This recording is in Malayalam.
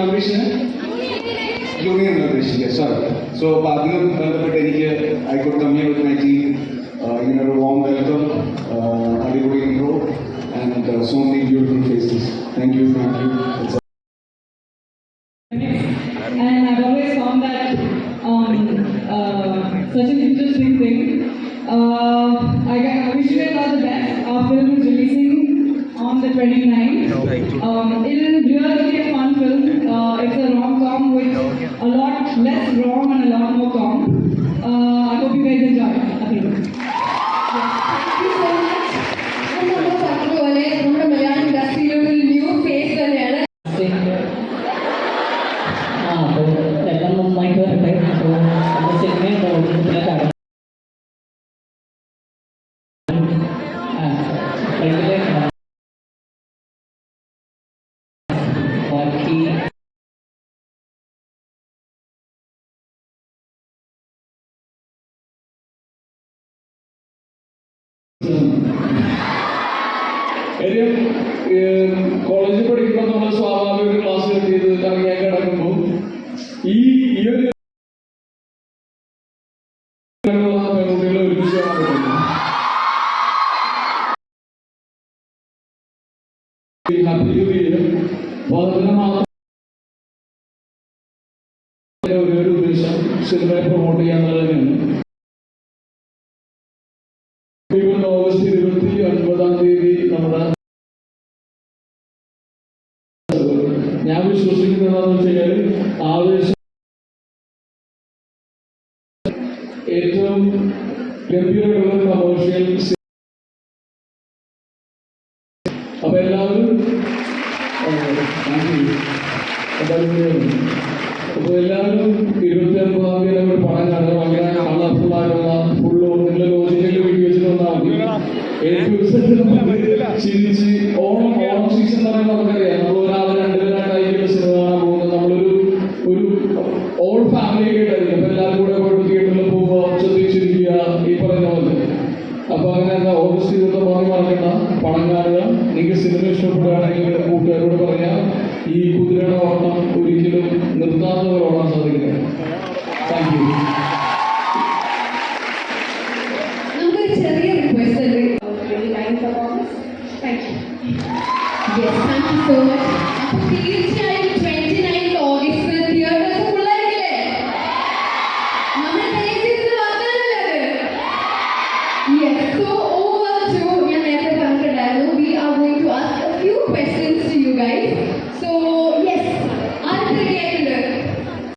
Inauguration union inauguration sorry. So അപ്പോൾ അതിന് ബന്ധപ്പെട്ട് എനിക്ക് I could come here with my team ഇങ്ങനെ ഒരു വാം വെൽക്കം, അടിപൊളി intro and so many beautiful faces. Thank you. And I've always found that such an interesting thing. I wish you all the best. Our film is releasing on the 29th. It is really a fun film. It's a rom-com with a lot less rom and a lot more com. I hope you guys enjoy it. Thank you so much. നമ്മൾ പറഞ്ഞതുപോലെ നമ്മുടെ മലയാളം ഇൻഡസ്ട്രിയിലെ ഒരു ന്യൂ ഫേസ് തന്നെയാണ്. അപ്പോൾ എല്ലാം നന്നായിട്ട് വരട്ടെ. അപ്പോൾ നമ്മുടെ സിനിമയുടെ ഓഡിയൻസിനെ കാണാൻ ബാക്കി കോളേജിൽ പഠിക്കുമ്പോൾ നമ്മൾ സ്വാഭാവിക ക്ലാസ് കിട്ടിയത് കറങ്ങിയാൽ കിടക്കുമ്പോൾ ഈ ഒരു പെൺകുട്ടികളെ ഒരുമിച്ച് ഒരു ഉദ്ദേശം സിനിമയെ പ്രൊമോട്ട് ചെയ്യാന്നുള്ളത് തന്നെയാണ്. ഓഗസ്റ്റ് 29 നമ്മുടെ ഞാൻ വിശ്വസിക്കുന്നതെന്ന് വെച്ച് കഴിഞ്ഞാൽ ആവേശം ഏറ്റവും ഗംഭീരമുള്ള കമേഴ്ഷ്യൽ. അപ്പൊ എല്ലാവരും അപ്പൊ എല്ലാവരും 29-ാം തീയതി ഒരു പടം കാണുക. ഭയങ്കര കളർഫുള്ളായിട്ടുള്ള ഫുള്ള് ഒന്നിന്റെ ലോജിക്കൽ വീഡിയോ വെച്ചിട്ട് വന്നാൽ മതി. ചിരിച്ച് ഓണം സീസൺ എന്ന് പറയുമ്പോൾ നമുക്കറിയാം, നമ്മൾ ഒരാൾ രണ്ടുപേരായിട്ടായിരിക്കും സിനിമ കാണാൻ പോകുന്നത്. നമ്മളൊരു ഓൾ ഫാമിലി ആയിട്ടായിരിക്കും. അപ്പൊ എല്ലാവരും കൂടെ പോയിട്ട് തിയേറ്ററിൽ പോകുമ്പോൾ ശ്രദ്ധിച്ചിരിക്കുക ഈ പറയുന്ന പോലെ. അപ്പൊ അങ്ങനെ എന്താ ഓഗസ്റ്റ് 29 മറക്കണ്ട, പടം കാണുക. നിങ്ങൾക്ക് സിനിമ ഇഷ്ടപ്പെടുകയാണെങ്കിൽ കൂട്ടുകാരോട് പറയാം, ഈ കുതിരയുടെ ഓട്ടം ഒരിക്കലും നിർത്താതെ പോലെ ഓടാൻ സാധിക്കില്ല. Thank you. നമുക്കൊരു ചെറിയ റിക്വസ്റ്റ് ഉണ്ട്. Thank you. Yes, thank you so much. തീർച്ചയായും 29